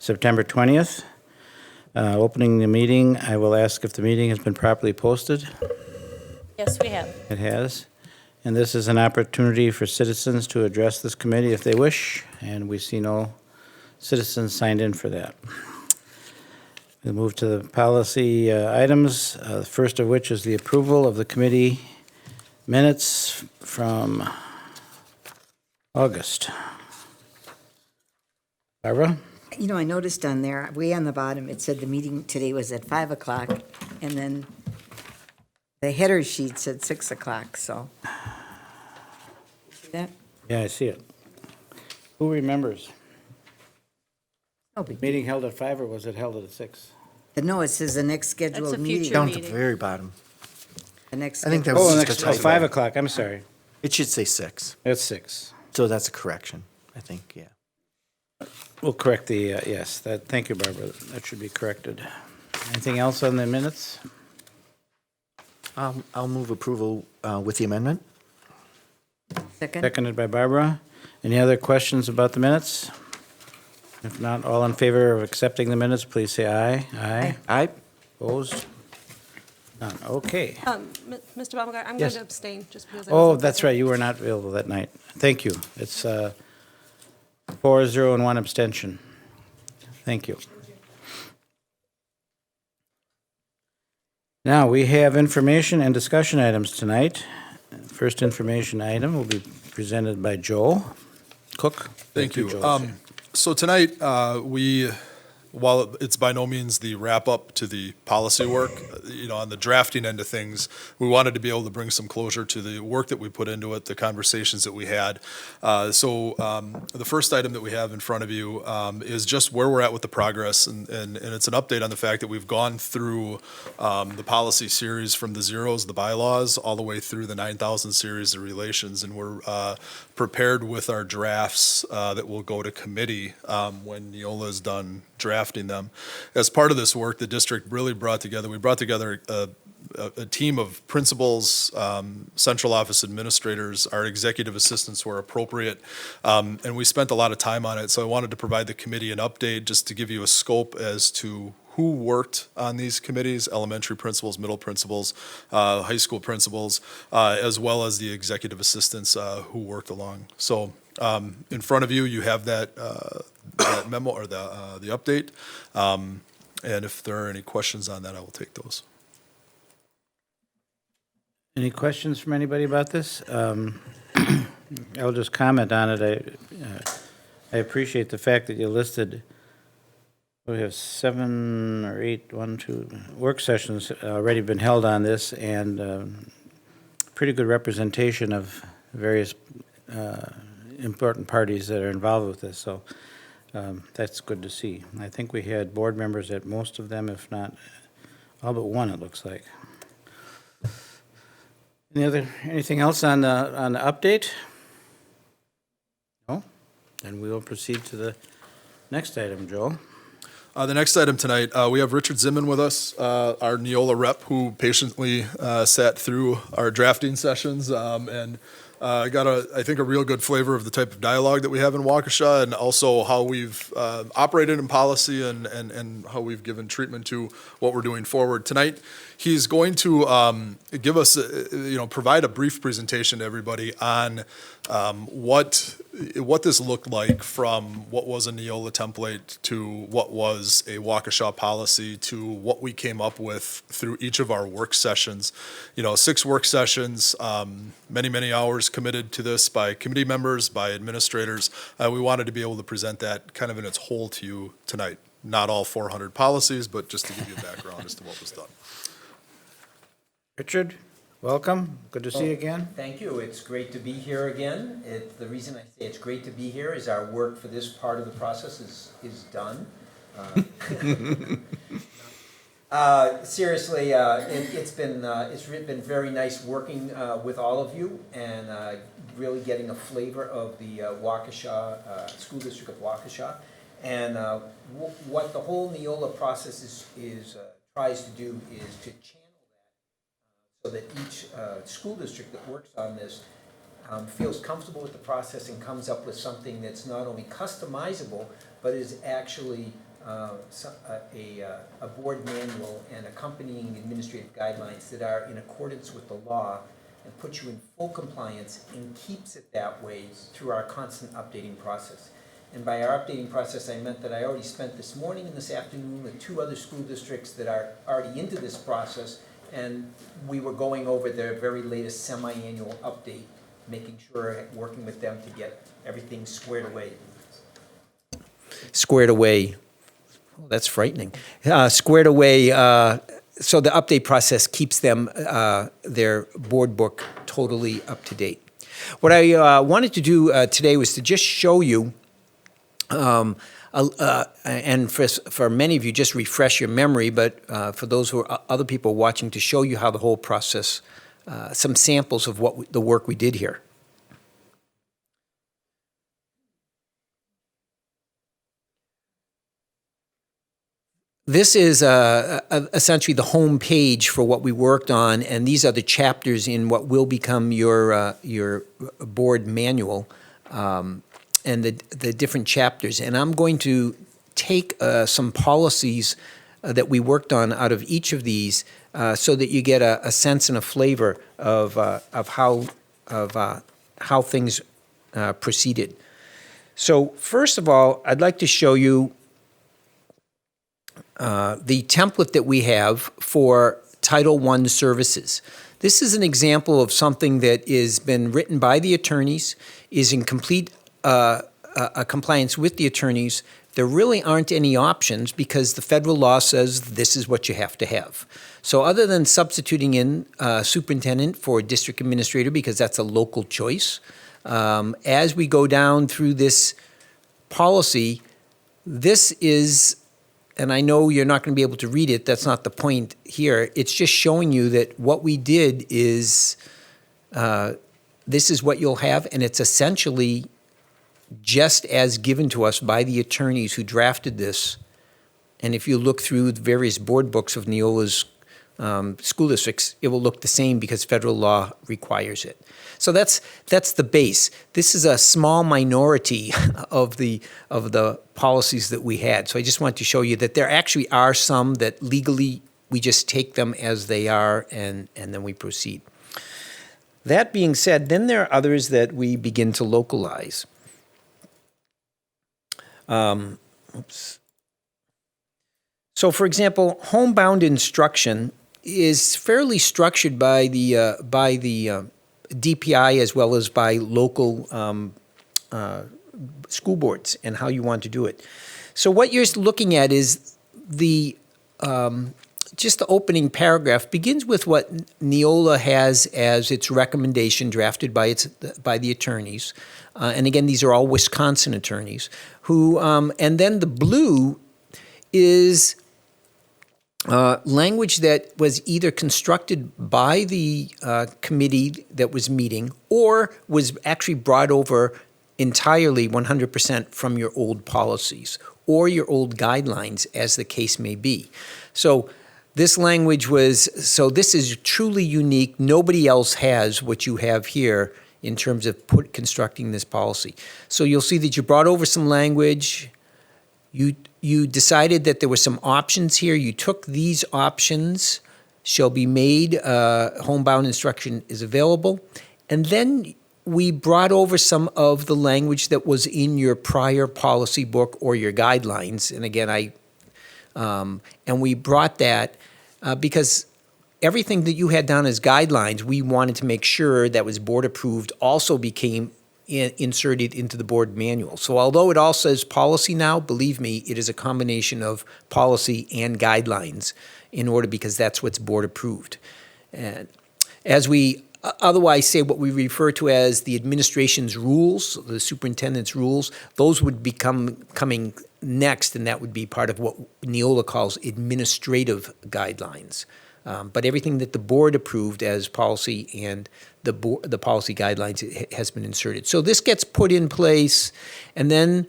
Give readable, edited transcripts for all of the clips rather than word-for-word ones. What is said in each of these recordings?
September 20th. Opening the meeting, I will ask if the meeting has been properly posted. Yes, we have. It has. And this is an opportunity for citizens to address this committee if they wish, and we see no citizens signed in for that. We'll move to the policy items, the first of which is the approval of the committee minutes from August. Barbara? You know, I noticed on there, way on the bottom, it said the meeting today was at 5 o'clock, and then the header sheet said 6 o'clock, so. See that? Yeah, I see it. Who remembers? No big deal. Meeting held at 5 or was it held at 6? No, it says the next scheduled a meeting. future Down at the meeting. very bottom. The next. I think that scheduled- was Oh, just next, a typo. 5 o'clock, I'm sorry. It should say 6. It's 6. So that's a correction, I think, yeah. We'll correct the, yes, thank you, Barbara. That should be corrected. Anything else on the minutes? I'll move approval with the amendment. Second? Seconded by Barbara. Any other questions about the minutes? If not, all in favor of accepting the minutes, please say aye. Aye. Aye. Opposed? None. Okay. Mr. Baumgart, I'm going Yes. to abstain just because. Oh, that's right, you were not available that night. Thank you. It's 4-0 and 1 abstention. Thank you. Now, we have information and discussion items tonight. First information item will be presented by Joel Cook. Thank you. Joel. So tonight, while it's by no means the wrap-up to the policy work, on the drafting end of things, we wanted to be able to bring some closure to the work that we put into it, the conversations that we had. So the first item that we have in front of you is just where we're at with the progress, and it's an update on the fact that we've gone through the policy series from the zeros, the bylaws, all the way through the 9,000 series of relations, and we're prepared with our drafts that will go to committee when NEOLA is done drafting them. As part of this work, the district really brought together a team of principals, central office administrators, our executive assistants were appropriate, and we spent a lot of time on it. So I wanted to provide the committee an update just to give you a scope as to who worked on these committees, elementary principals, middle principals, high school principals, as well as the executive assistants who worked along. So in front of you, you have that memo or the update. And if there are any questions on that, I will take those. Any questions from anybody about this? I'll just comment on it. I appreciate the fact that you listed, we have 7 or 8, 2 work sessions already been held on this, and pretty good representation of various important parties that are involved with this, so that's good to see. I think we had board members at most of them, if not all but one, it looks like. Anything else on the update? No? Then we will proceed to the next item, Joel. The next item tonight, we have Richard Zimman with us, our NEOLA rep, who patiently sat through our drafting sessions and got, I think, a real good flavor of the type of dialogue that we have in Waukesha, and also how we've operated in policy and how we've given treatment to what we're doing forward. Tonight, he's going to give us, provide a brief presentation to everybody on what this looked like from what was a NEOLA template to what was a Waukesha policy to what we came up with through each of our work sessions. 6 work sessions, many hours committed to this by committee members, by administrators. We wanted to be able to present that kind of in its whole to you tonight. Not all 400 policies, but just to give you a background as to what was done. Richard, welcome. Good to see you again. Thank you. It's great to be here again. The reason I say it's great to be here is our work for this part of the process is done. Seriously, it's been very nice working with all of you and really getting a flavor of the Waukesha School District of Waukesha, and what the whole NEOLA process tries to do is to channel that so that each school district that works on this feels comfortable with the process and comes up with something that's not only customizable but is actually a board manual and accompanying administrative guidelines that are in accordance with the law and puts you in full compliance and keeps it that way through our constant updating process. And by our updating process, I meant that I already spent this morning and this afternoon with 2 other school districts that are already into this process, and we were going over their very latest semi-annual update, making sure, working with them to get everything squared away. Squared away. Oh, that's frightening. Squared away, so the update process keeps them, their board book totally up to date. What I wanted to do today was to just show you, and for many of you, just refresh your memory, but for those who are other people watching, to show you how the whole process, some samples of what the work we did here. This is essentially the home page for what we worked on, and these are the chapters in what will become your board manual, and the different chapters. And I'm going to take some policies that we worked on out of each of these, so that you get a sense and a flavor of how things proceeded. So first of all, I'd like to show you the template that we have for Title I services. This is an example of something that has been written by the attorneys, is in complete compliance with the attorneys. There really aren't any options because the federal law says this is what you have to have. So other than substituting in superintendent for district administrator, because that's a local choice, as we go down through this policy, this is, and I know you're not going to be able to read it, that's not the point here. It's just showing you that what we did is, this is what you'll have, and it's essentially just as given to us by the attorneys who drafted this. And if you look through the various board books of NEOLA's school districts, it will look the same because federal law requires it. So that's the base. This is a small minority of the policies that we had. So I just want to show you that there actually are some that legally we just take them as they are and then we proceed. That being said, then there are others that we begin to localize. Oops. So for example, homebound instruction is fairly structured by the DPI as well as by local school boards and how you want to do it. So what you're looking at is the just the opening paragraph begins with what NEOLA has as its recommendation drafted by the attorneys. And again, these are all Wisconsin attorneys who, and then the blue is language that was either constructed by the committee that was meeting or was actually brought over entirely 100% from your old policies or your old guidelines, as the case may be. So this language so this is truly unique. Nobody else has what you have here in terms of constructing this policy. So you'll see that you brought over some language. You decided that there were some options here. You took these options, shall be made, homebound instruction is available. And then we brought over some of the language that was in your prior policy book or your guidelines. And again, and we brought that because everything that you had down as guidelines, we wanted to make sure that was board approved also became inserted into the board manual. So although it all says policy now, believe me, it is a combination of policy and guidelines because that's what's board approved. And as we otherwise say what we refer to as the administration's rules, the superintendent's rules, those would be coming next, and that would be part of what NEOLA calls administrative guidelines. But everything that the board approved as policy and the policy guidelines has been inserted. So this gets put in place, and then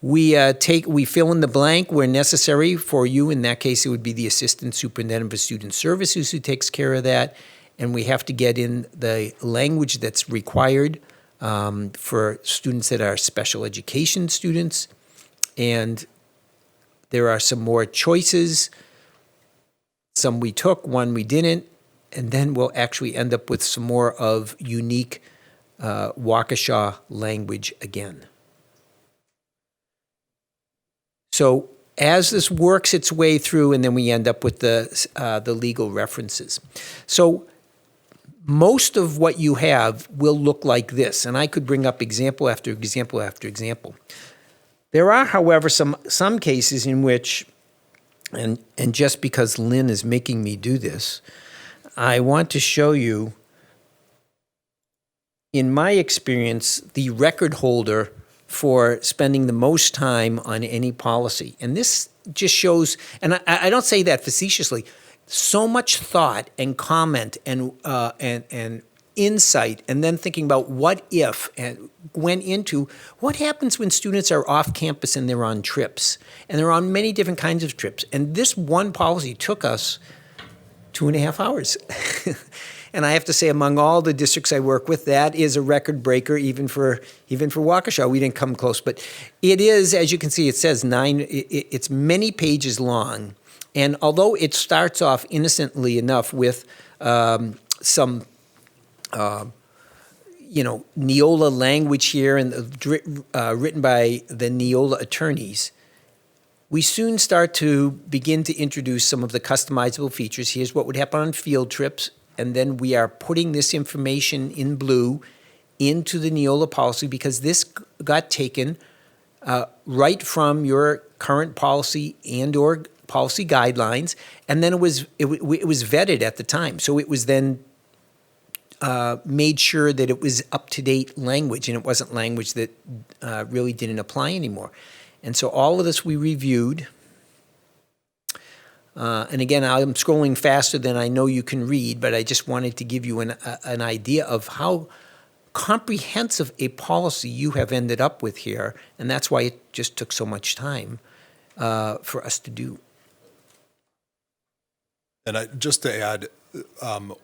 we fill in the blank where necessary for you. In that case, it would be the assistant superintendent for student services who takes care of that, and we have to get in the language that's required for students that are special education students, and There are some more choices. Some we took, one we didn't, and then we'll actually end up with some more of unique Waukesha language again. So as this works its way through, and then we end up with the legal references. So most of what you have will look like this, and I could bring up example after example after example. There are, however, some cases in which, and just because Lynn is making me do this, I want to show you, in my experience, the record holder for spending the most time on any policy. And this just shows, and I don't say that facetiously, so much thought and comment and insight, and then thinking about what if, and went into what happens when students are off campus and they're on trips. And they're on many different kinds of trips. And this one policy took us 2.5 hours. And I have to say, among all the districts I work with, that is a record breaker, even for Waukesha. We didn't come close, but it is, as you can see, it says it's many pages long. And although it starts off innocently enough with some, NEOLA language here and written by the NEOLA attorneys, we soon start to begin to introduce some of the customizable features. Here's what would happen on field trips. And then we are putting this information in blue into the NEOLA policy, because this got taken right from your current policy and or policy guidelines, and then it was vetted at the time. So it was then made sure that it was up-to-date language, and it wasn't language that really didn't apply anymore. And so all of this we reviewed. And again, I'm scrolling faster than I know you can read, but I just wanted to give you an idea of how comprehensive a policy you have ended up with here, and that's why it just took so much time for us to do. And just to add,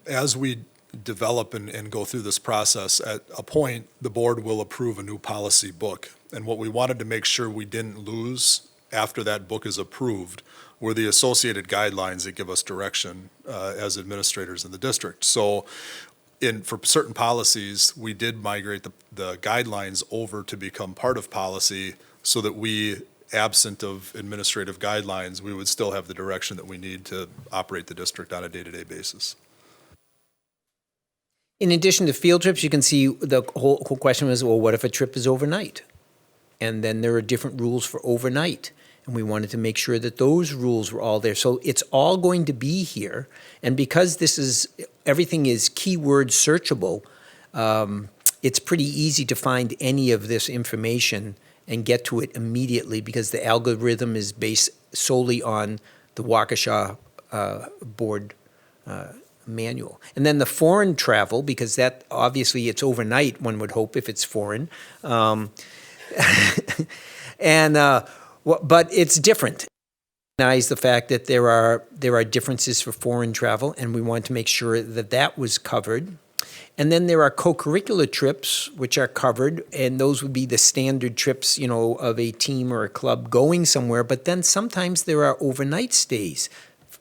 as we develop and go through this process, at a point, the board will approve a new policy book. And what we wanted to make sure we didn't lose after that book is approved were the associated guidelines that give us direction as administrators in the district. So for certain policies, we did migrate the guidelines over to become part of policy, so that we, absent of administrative guidelines, we would still have the direction that we need to operate the district on a day-to-day basis. In addition to field trips, you can see the whole question was, well, what if a trip is overnight? And then there are different rules for overnight. And we wanted to make sure that those rules were all there. So it's all going to be here. And because everything is keyword searchable, it's pretty easy to find any of this information and get to it immediately, because the algorithm is based solely on the Waukesha board manual. And then the foreign travel, because that obviously it's overnight, one would hope, if it's foreign. But it's different. Recognize the fact that there are differences for foreign travel, and we wanted to make sure that that was covered. And then there are co-curricular trips, which are covered, and those would be the standard trips, of a team or a club going somewhere. But then sometimes there are overnight stays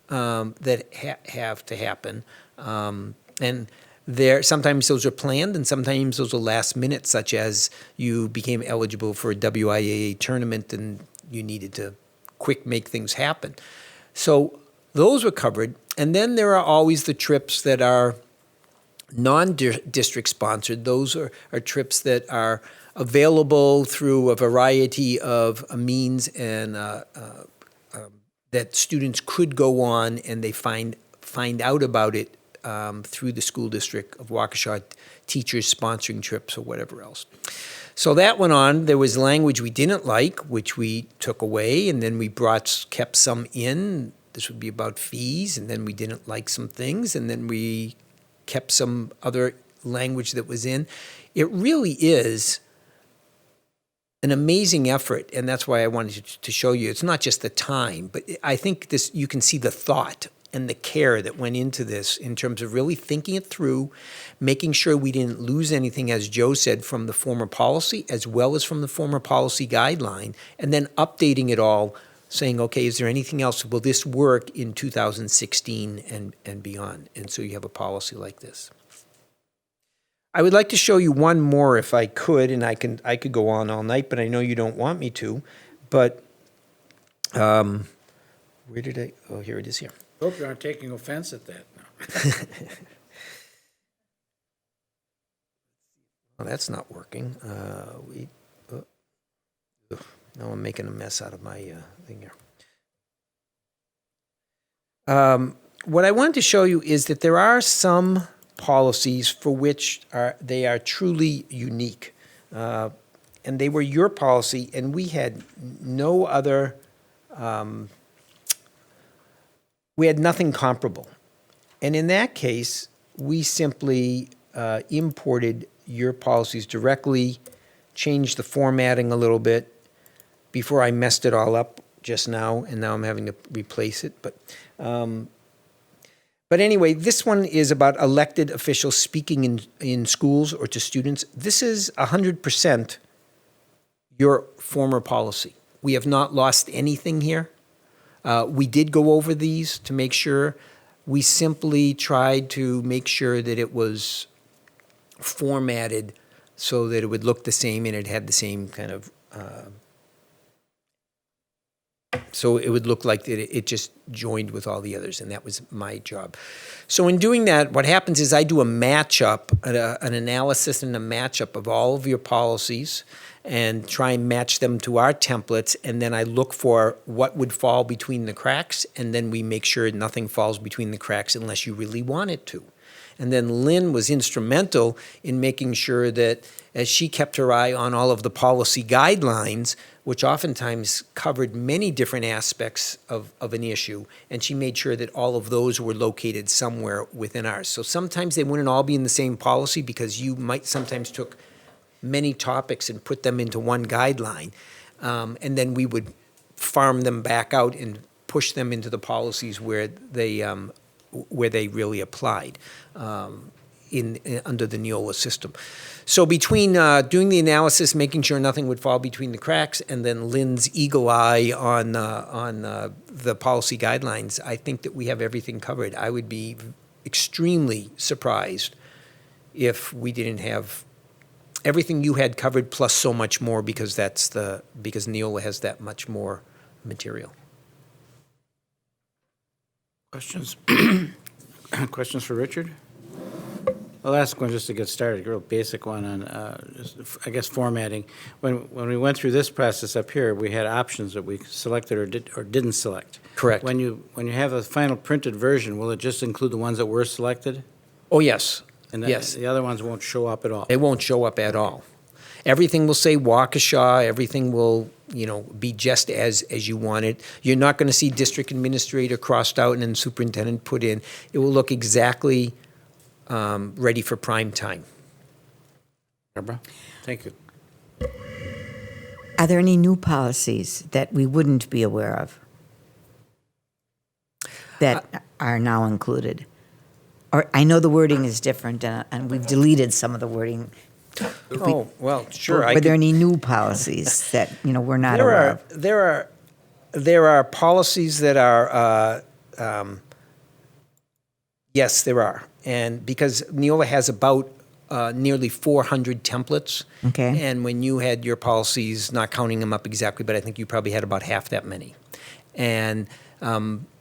that have to happen, and sometimes those are planned, and sometimes those are last minute, such as you became eligible for a WIAA tournament and you needed to make things happen. So those were covered. And then there are always the trips that are non-district sponsored. Those are trips that are available through a variety of means, and that students could go on, and they find out about it through the school district of Waukesha, teachers sponsoring trips or whatever else. So that went on. There was language we didn't like, which we took away, and then we kept some in. This would be about fees, and then we didn't like some things, and then we kept some other language that was in. It really is an amazing effort, and that's why I wanted to show you. It's not just the time, but I think you can see the thought and the care that went into this in terms of really thinking it through, making sure we didn't lose anything, as Joe said, from the former policy as well as from the former policy guideline, and then updating it all saying, okay, is there anything else? Will this work in 2016 and beyond? And so you have a policy like this. I would like to show you one more if I could, and I could go on all night, but I know you don't want me to. But where did I? Oh, here it is here. Hope you aren't taking offense at that now. Well, that's not working. Now I'm making a mess out of my thing here. What I wanted to show you is that there are some policies for which they are truly unique. And they were your policy, and we had no other, we had nothing comparable. And in that case, we simply imported your policies directly, changed the formatting a little bit before I messed it all up just now, and now I'm having to replace it. But anyway, this one is about elected officials speaking in schools or to students. This is 100% your former policy. We have not lost anything here. We did go over these to make sure. We simply tried to make sure that it was formatted so that it would look the same and it had the same kind of, so it would look like that it just joined with all the others, and that was my job. So in doing that, what happens is I do a matchup, an analysis and a matchup of all of your policies and try and match them to our templates, and then I look for what would fall between the cracks, and then we make sure nothing falls between the cracks unless you really want it to. And then Lynn was instrumental in making sure that as she kept her eye on all of the policy guidelines, which oftentimes covered many different aspects of an issue, and she made sure that all of those were located somewhere within ours. So sometimes they wouldn't all be in the same policy because you might sometimes took many topics and put them into one guideline, and then we would farm them back out and push them into the policies where they really applied under the NEOLA system. So between doing the analysis, making sure nothing would fall between the cracks, and then Lynn's eagle eye on the policy guidelines, I think that we have everything covered. I would be extremely surprised if we didn't have everything you had covered plus so much more, because because NEOLA has that much more material. Questions? Questions for Richard? The last one, just to get started, a real basic one on, just, I guess, formatting. When we went through this process up here, we had options that we selected or didn't select. Correct. When you have a final printed version, will it just include the ones that were selected? Oh, yes. And Yes. the other ones won't show up at all? They won't show up at all. Everything will say Waukesha, everything will, be just as you want it. You're not going to see district administrator crossed out and then superintendent put in. It will look exactly ready for prime time. Barbara? Thank you. Are there any new policies that we wouldn't be aware of that are now included? Or I know the wording is different, and we've deleted some of the wording. Oh, well, sure. Were there any new policies that, we're not aware of? There are policies that are, yes, there are. And because NEOLA has about nearly 400 templates. Okay. And when you had your policies, not counting them up exactly, but I think you probably had about half that many. And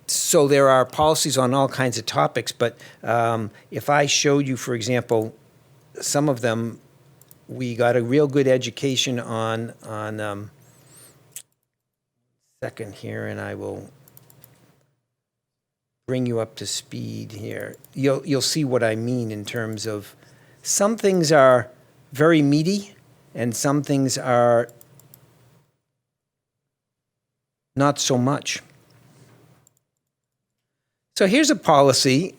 so there are policies on all kinds of topics, but if I showed you, for example, some of them, we got a real good education on second here, and I will bring you up to speed here. You'll see what I mean in terms of some things are very meaty and some things are not so much. So here's a policy.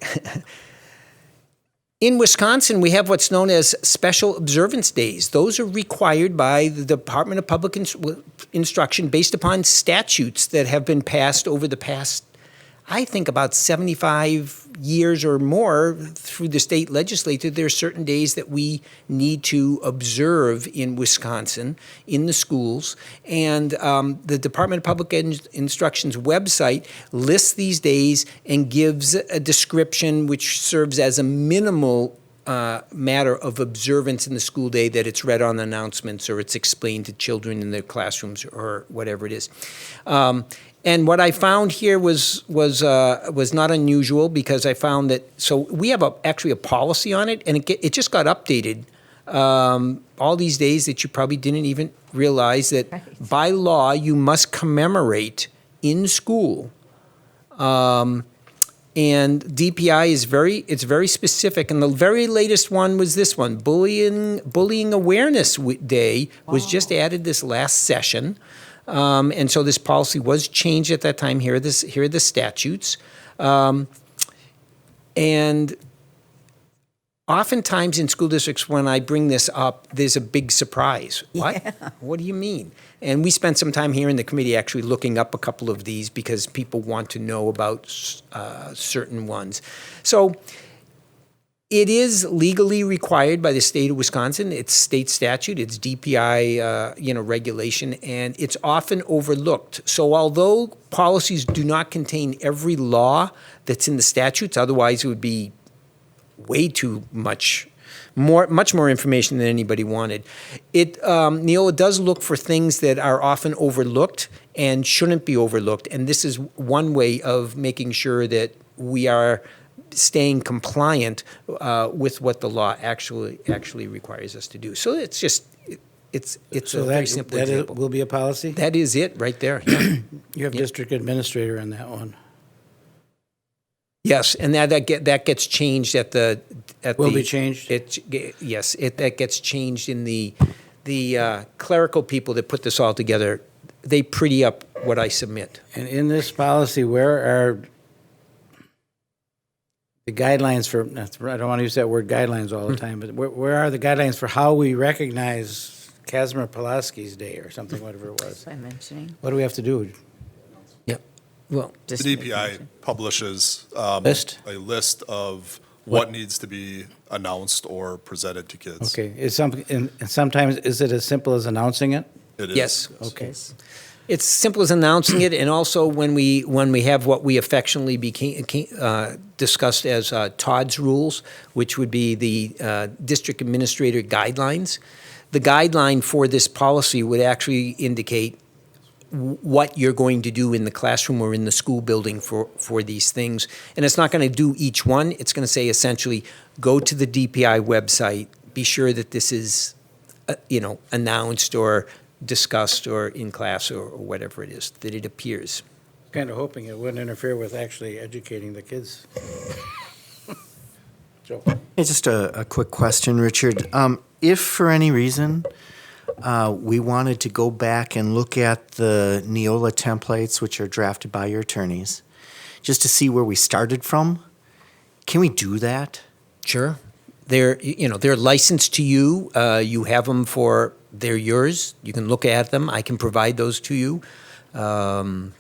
In Wisconsin, we have what's known as special observance days. Those are required by the Department of Public Instruction based upon statutes that have been passed over the past, I think about 75 years or more through the state legislature, there are certain days that we need to observe in Wisconsin in the schools. And the Department of Public Instruction's website lists these days and gives a description which serves as a minimal matter of observance in the school day, that it's read on announcements or it's explained to children in their classrooms or whatever it is. And what I found here was not unusual, because I found that, so we have actually a policy on it, and it just got updated all these days that you probably didn't even realize that by law you must commemorate in school. And DPI is very specific, and the very latest one was this one, Bullying Awareness Day was just added this last session. And so this policy was changed at that time. Here are the statutes. And oftentimes in school districts, when I bring this up, there's a big surprise. What? Yeah. What do you mean? And we spent some time here in the committee actually looking up a couple of these because people want to know about certain ones. So it is legally required by the state of Wisconsin. It's state statute. It's DPI, regulation, and it's often overlooked. So although policies do not contain every law that's in the statutes, otherwise it would be way too much more information than anybody wanted. NEOLA does look for things that are often overlooked and shouldn't be overlooked, and this is one way of making sure that we are staying compliant with what the law actually requires us to do. So it's just it's So a very simple that example. will be a policy? That is it right there. Yeah. You have district administrator on that one. Yes, and that gets changed at the Will be changed? That gets changed in the clerical people that put this all together. They pretty up what I submit. And in this policy, where are the guidelines for, I don't want to use that word guidelines all the time, but where are the guidelines for how we recognize Kazimir Pulaski's Day or something, whatever it was? By mentioning. What do we have to do? Yep. Well, Just The make DPI mention. publishes List? a list of what needs to be announced or presented to kids. Okay, and sometimes, is it as simple as announcing it? It is. yes. Okay. Yes. It's simple as announcing it, and also when we have what we affectionately discussed as Todd's rules, which would be the district administrator guidelines. The guideline for this policy would actually indicate what you're going to do in the classroom or in the school building for these things. And it's not going to do each one. It's going to say essentially, go to the DPI website, be sure that this is, announced or discussed or in class or whatever it is, that it appears. Kind of hoping it wouldn't interfere with actually educating the kids. Joe? Hey, just a quick question, Richard. If for any reason we wanted to go back and look at the NEOLA templates, which are drafted by your attorneys, just to see where we started from, can we do that? Sure. They're licensed to you. You have them they're yours. You can look at them. I can provide those to you. And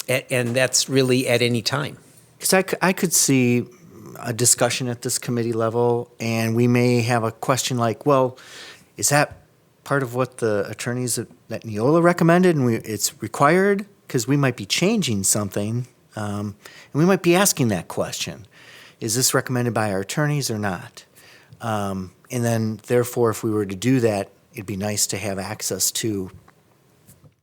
that's really at any time. Because I could see a discussion at this committee level, and we may have a question like, well, is that part of what the attorneys at NEOLA recommended and it's required? Because we might be changing something, and we might be asking that question. Is this recommended by our attorneys or not? And then, therefore, if we were to do that, it'd be nice to have access to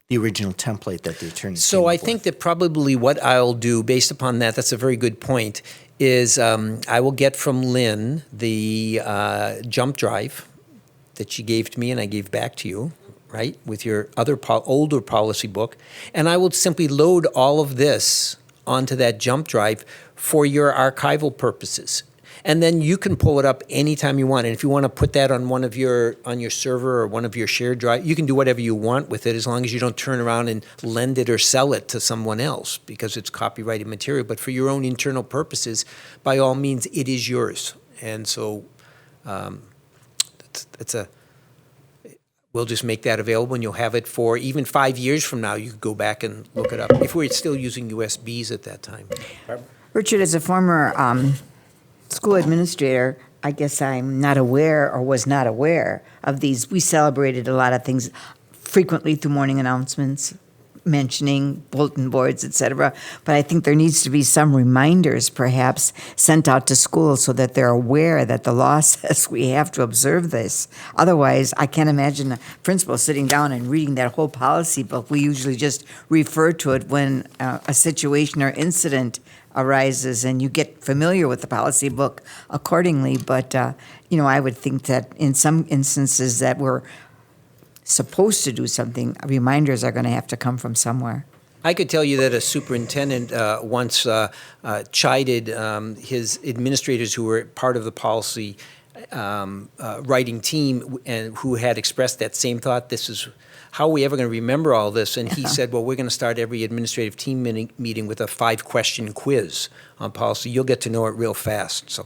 the original template that the attorneys So came I up think with. that probably what I'll do, based upon that's a very good point, is I will get from Lynn the jump drive that she gave to me and I gave back to you, right, with your other older policy book, and I will simply load all of this onto that jump drive for your archival purposes. And then you can pull it up anytime you want. And if you want to put that on on your server or one of your shared drive, you can do whatever you want with it as long as you don't turn around and lend it or sell it to someone else because it's copyrighted material. But for your own internal purposes, by all means, it is yours. And so we'll just make that available, and you'll have it for even 5 years from now. You could go back and look it up, if we're still using USBs at that time. Richard, as a former school administrator, I guess I'm not aware or was not aware of these. We celebrated a lot of things frequently through morning announcements, mentioning bulletin boards, et cetera. But I think there needs to be some reminders perhaps sent out to schools so that they're aware that the law says we have to observe this. Otherwise, I can't imagine a principal sitting down and reading that whole policy book. We usually just refer to it when a situation or incident arises and you get familiar with the policy book accordingly. But, I would think that in some instances that we're supposed to do something, reminders are going to have to come from somewhere. I could tell you that a superintendent once chided his administrators who were part of the policy writing team and who had expressed that same thought. This is, how are we ever going to remember all this? And he said, well, we're going to start every administrative team meeting with a 5-question quiz on policy. You'll get to know it real fast. So.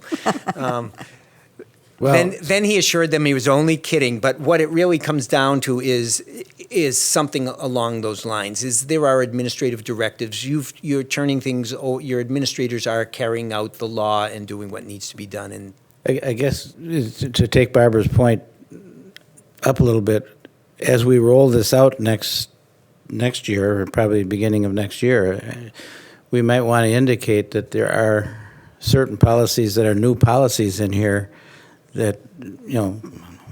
Well, Then he assured them he was only kidding, but what it really comes down to is something along those lines. Is there are administrative directives. You're turning things. Your administrators are carrying out the law and doing what needs to be done. And I guess to take Barbara's point up a little bit, as we roll this out next year, or probably beginning of next year, we might want to indicate that there are certain policies that are new policies in here that,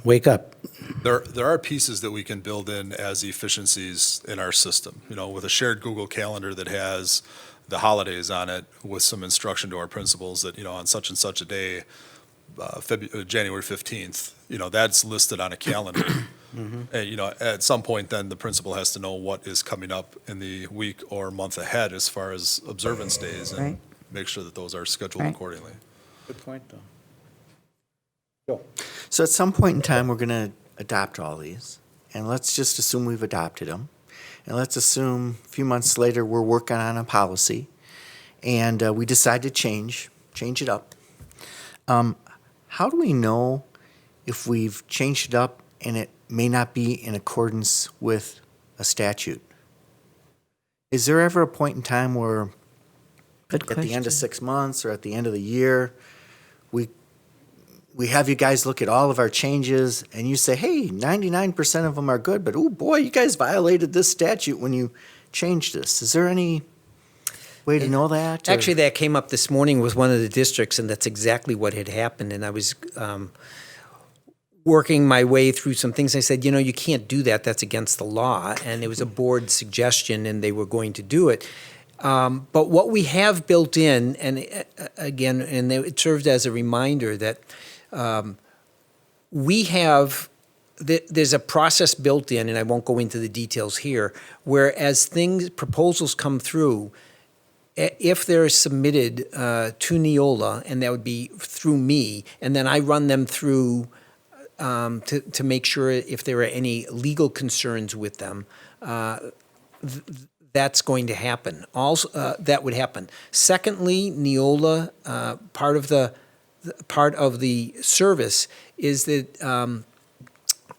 wake up. There are pieces that we can build in as efficiencies in our system, with a shared Google Calendar that has the holidays on it with some instruction to our principals that, on such and such a day, January 15th, that's listed on a calendar. And, at some point then the principal has to know what is coming up in the week or month ahead as far as observance days and Right. make sure that those are scheduled Right. accordingly. Good point, though. So at some point in time, we're going to adopt all these, and let's just assume we've adopted them. And let's assume a few months later, we're working on a policy, and we decide to change it up. How do we know if we've changed it up and it may not be in accordance with a statute? Is there ever a point in time where Good at question. the end of 6 months or at the end of the year, we have you guys look at all of our changes and you say, hey, 99% of them are good, but oh boy, you guys violated this statute when you changed this. Is there any way to know that? or- actually, that came up this morning with one of the districts, and that's exactly what had happened. And I was working my way through some things. I said, you can't do that. That's against the law. And it was a board suggestion, and they were going to do it. But what we have built in, and again, and it served as a reminder that we have, there's a process built in, and I won't go into the details here, where as proposals come through, if they're submitted to NEOLA, and that would be through me, and then I run them through to make sure if there are any legal concerns with them, that's going to happen. Also, that would happen. Secondly, NEOLA, part of the service is that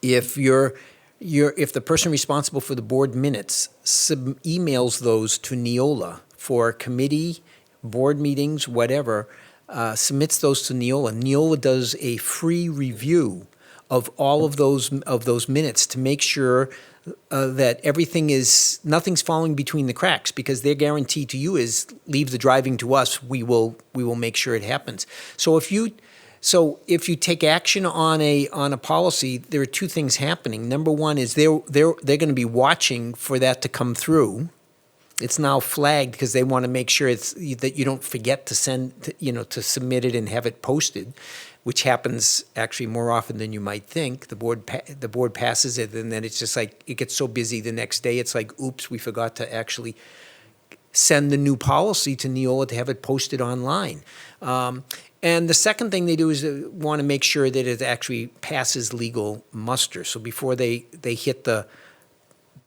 if the person responsible for the board minutes emails those to NEOLA for committee, board meetings, whatever, submits those to NEOLA. NEOLA does a free review of all of those minutes to make sure that nothing's falling between the cracks, because their guarantee to you is leave the driving to us. We will make sure it happens. So if you take action on a policy, there are two things happening. Number one is they're going to be watching for that to come through. It's now flagged because they want to make sure that you don't forget to to submit it and have it posted, which happens actually more often than you might think. The board passes it, and then it's just like it gets so busy the next day. It's like, oops, we forgot to actually send the new policy to NEOLA to have it posted online. And the second thing they do is they want to make sure that it actually passes legal muster. So before they hit the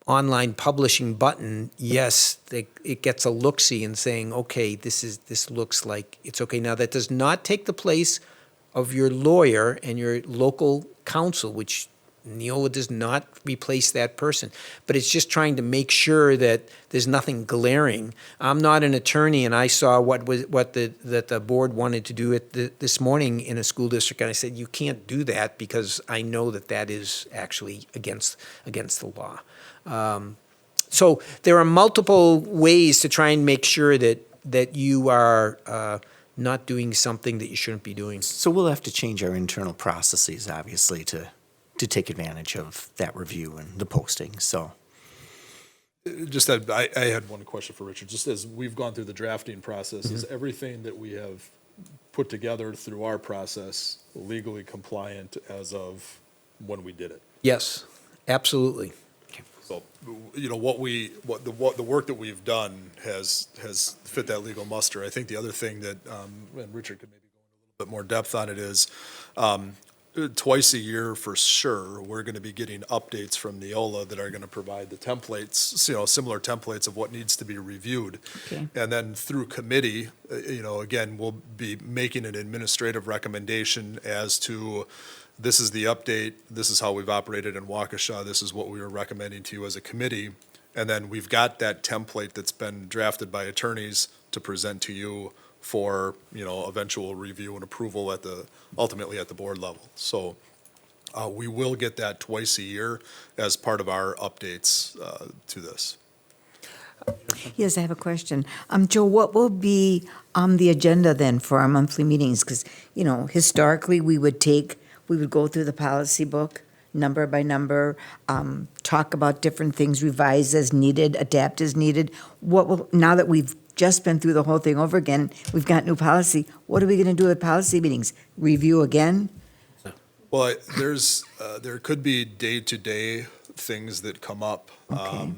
online publishing button, yes, it gets a look-see and saying, okay, this looks like it's okay. Now, that does not take the place of your lawyer and your local counsel, which NEOLA does not replace that person, but it's just trying to make sure that there's nothing glaring. I'm not an attorney, and I saw what the board wanted to do this morning in a school district, and I said, you can't do that because I know that is actually against the law. So there are multiple ways to try and make sure that you are not doing something that you shouldn't be doing. So we'll have to change our internal processes, obviously, to take advantage of that review and the posting, so. Just that, I had one question for Richard. Just as we've gone through the drafting process, is Mm-hmm. everything that we have put together through our process legally compliant as of when we did it? Yes, absolutely. So, you know, the work that we've done has fit that legal muster. I think the other thing that, and Richard could maybe go into a little bit more depth on it, is twice a year for sure, we're going to be getting updates from NEOLA that are going to provide the templates, you know, similar templates of what needs to be reviewed. Okay. And then through committee, you know, again, we'll be making an administrative recommendation as to this is the update, this is how we've operated in Waukesha, this is what we were recommending to you as a committee. And then we've got that template that's been drafted by attorneys to present to you for, you know, eventual review and approval ultimately at the board level. So we will get that twice a year as part of our updates to this. Yes, I have a question. Joe, what will be on the agenda then for our monthly meetings? Because, you know, historically, we would go through the policy book, number by number, talk about different things, revise as needed, adapt as needed. Now that we've just been through the whole thing over again, we've got new policy, what are we going to do at policy meetings? Review again? Well, there could be day-to-day things that come up. Okay.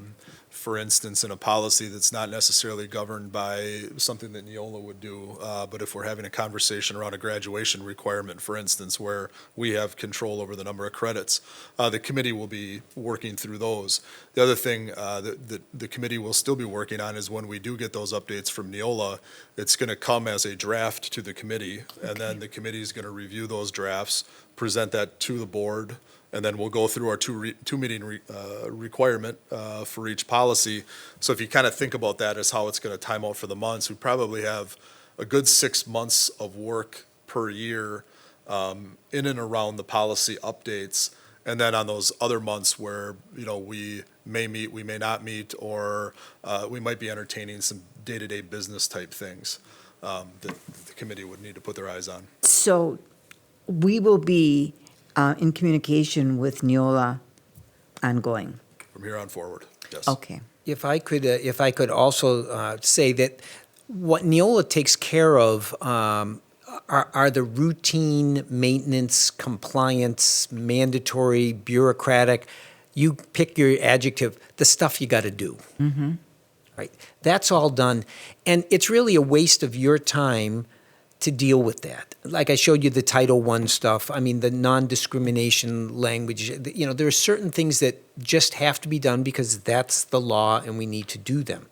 For instance, in a policy that's not necessarily governed by something that NEOLA would do, but if we're having a conversation around a graduation requirement, for instance, where we have control over the number of credits, the committee will be working through those. The other thing that the committee will still be working on is when we do get those updates from NEOLA, it's going to come as a draft to the committee, and then the committee is going to review those drafts, present that to the board, and then we'll go through our two meeting requirement for each policy. So if you kind of think about that as how it's going to time out for the months, we probably have a good 6 months of work per year in and around the policy updates. And then on those other months where, you know, we may meet, we may not meet, or we might be entertaining some day-to-day business type things that the committee would need to put their eyes on. So we will be in communication with NEOLA ongoing. From here on forward, yes. Okay. If I could also say that what NEOLA takes care of are the routine maintenance, compliance, mandatory, bureaucratic. You pick your adjective. The stuff you got to do. Mm-hmm. Right. That's all done, and it's really a waste of your time to deal with that. Like I showed you the Title I stuff, I mean, the non-discrimination language, you know, there are certain things that just have to be done because that's the law and we need to do them.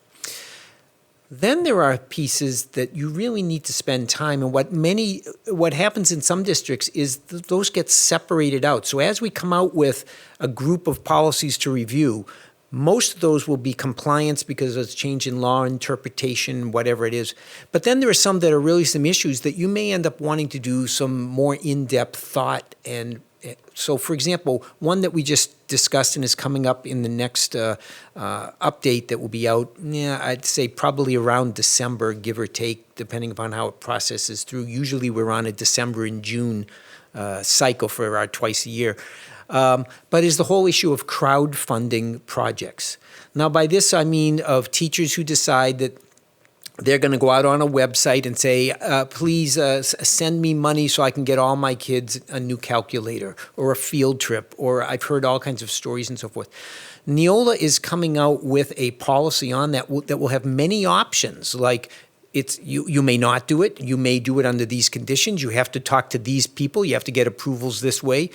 Then there are pieces that you really need to spend time, and what happens in some districts is those get separated out. So as we come out with a group of policies to review, most of those will be compliance because it's change in law interpretation, whatever it is. But then there are some that are really some issues that you may end up wanting to do some more in-depth thought. And so, for example, one that we just discussed and is coming up in the next update that will be out, I'd say probably around December, give or take, depending upon how it processes through. Usually we're on a December and June cycle for our twice a year. But is the whole issue of crowdfunding projects. Now, by this I mean of teachers who decide that they're going to go out on a website and say, please send me money so I can get all my kids a new calculator or a field trip, or I've heard all kinds of stories and so forth. NEOLA is coming out with a policy on that that will have many options, like you may not do it, you may do it under these conditions, you have to talk to these people, you have to get approvals this way.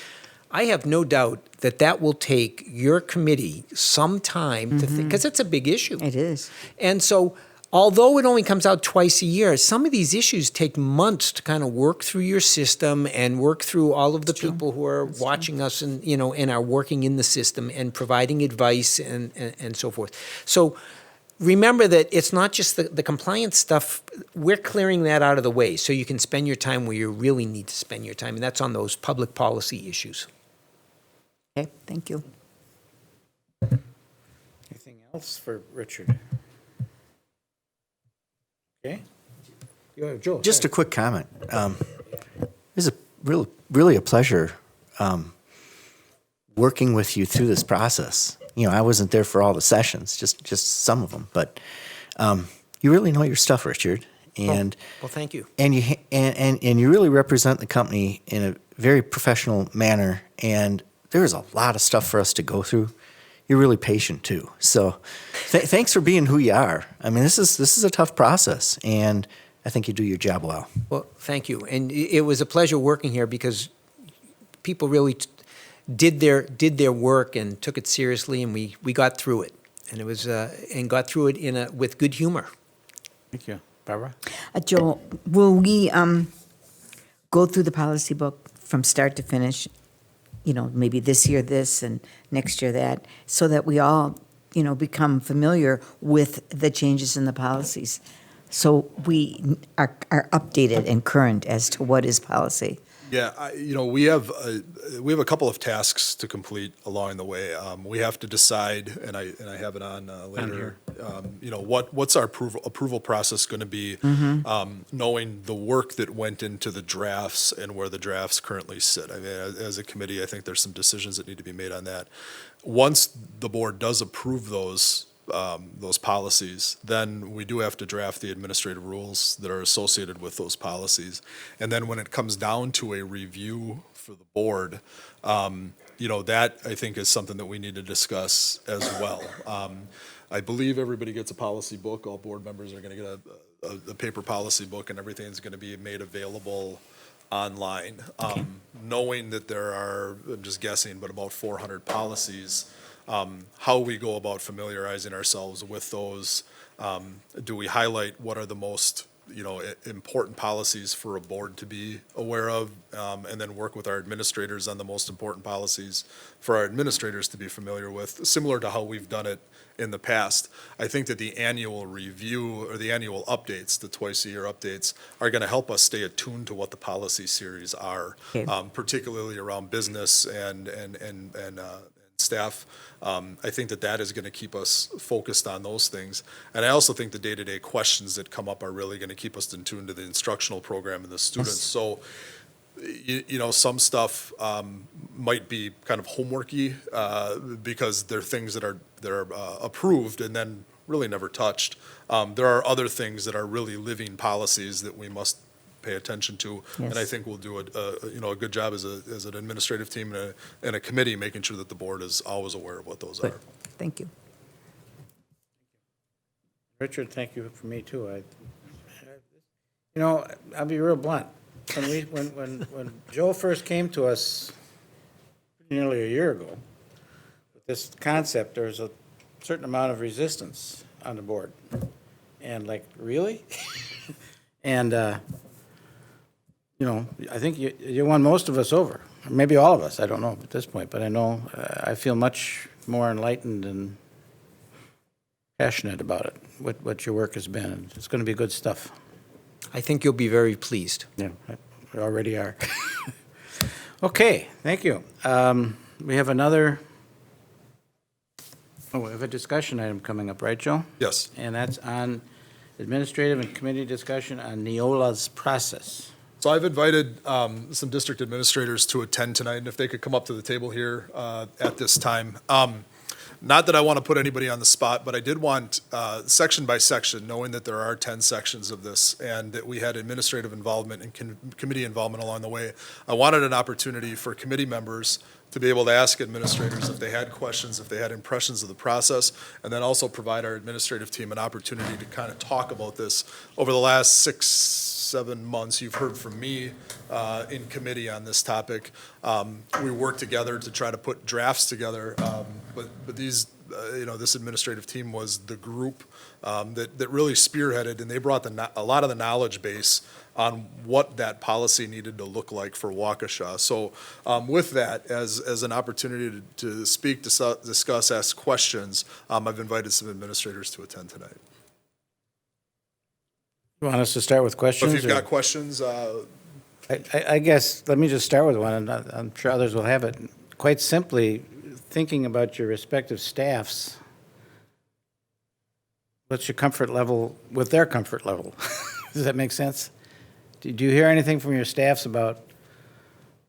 I have no doubt that will take your committee some time to think, because it's a big issue. It is. And so although it only comes out twice a year, some of these issues take months to kind of work through your system and work through all of the people who are watching us and, and are working in the system and providing advice and so forth. So remember that it's not just the compliance stuff. We're clearing that out of the way so you can spend your time where you really need to spend your time, and that's on those public policy issues. Okay, thank you. Anything else for Richard? Okay. Joe. Just a quick comment. It's really a pleasure working with you through this process. I wasn't there for all the sessions, just some of them, but you really know your stuff, Richard. And Well, thank you. and you really represent the company in a very professional manner. And there's a lot of stuff for us to go through. You're really patient too. So thanks for being who you are. I mean, this is a tough process, and I think you do your job well. Well, thank you. And it was a pleasure working here because people really did their work and took it seriously, and we got through it. And it was and got through it with good humor. Thank you. Barbara? Joel, will we go through the policy book from start to finish? Maybe this year this and next year that, so that we all, become familiar with the changes in the policies. So we are updated and current as to what is policy. Yeah, we have a couple of tasks to complete along the way. We have to decide, and I have it on later. What's our approval process going to be? Knowing the work that went into the drafts and where the drafts currently sit. I mean, as a committee, I think there's some decisions that need to be made on that. Once the board does approve those policies, then we do have to draft the administrative rules that are associated with those policies. And then when it comes down to a review for the board, that I think is something that we need to discuss as well. I believe everybody gets a policy book. All board members are going to get a paper policy book, and everything's going to be made available online. Knowing that there are, I'm just guessing, but about 400 policies, how we go about familiarizing ourselves with those. Do we highlight what are the most, important policies for a board to be aware of, and then work with our administrators on the most important policies for our administrators to be familiar with, similar to how we've done it in the past. I think that the annual review or the annual updates, the twice-a-year updates, are going to help us stay attuned to what the policy series are, Okay. Particularly around business and staff. I think that is going to keep us focused on those things. And I also think the day-to-day questions that come up are really going to keep us in tune to the instructional program and the students. So, some stuff might be kind of homeworky because they're things that are approved and then really never touched. There are other things that are really living policies that we must pay attention to. Yes. And I think we'll do a good job as an administrative team and a committee, making sure that the board is always aware of what those Good. are. Thank you. Richard, thank you for me too. I'll be real blunt. When Joe first came to us nearly a year ago with this concept, there was a certain amount of resistance on the board. And like, really? And, I think you won most of us over, maybe all of us, I don't know at this point, but I know I feel much more enlightened and passionate about it, what your work has been. It's going to be good stuff. I think you'll be very pleased. Yeah, we already are. Okay, thank you. We have we have a discussion item coming up, right, Joe? Yes. And that's on administrative and committee discussion on NEOLA's process. So I've invited some district administrators to attend tonight, and if they could come up to the table here at this time. Not that I want to put anybody on the spot, but I did want, section by section, knowing that there are 10 sections of this and that we had administrative involvement and committee involvement along the way, I wanted an opportunity for committee members to be able to ask administrators if they had questions, if they had impressions of the process, and then also provide our administrative team an opportunity to kind of talk about this over the last 7 months, you've heard from me in committee on this topic. We worked together to try to put drafts together, but these, this administrative team was the group that really spearheaded, and they brought a lot of the knowledge base on what that policy needed to look like for Waukesha. So with that, as an opportunity to speak, discuss, ask questions, I've invited some administrators to attend tonight. You want us to start with So questions? if you've or- got questions, I guess, let me just start with one, and I'm sure others will have it. Quite simply, thinking about your respective staffs, what's your comfort level with their comfort level? Does that make sense? Did you hear anything from your staffs about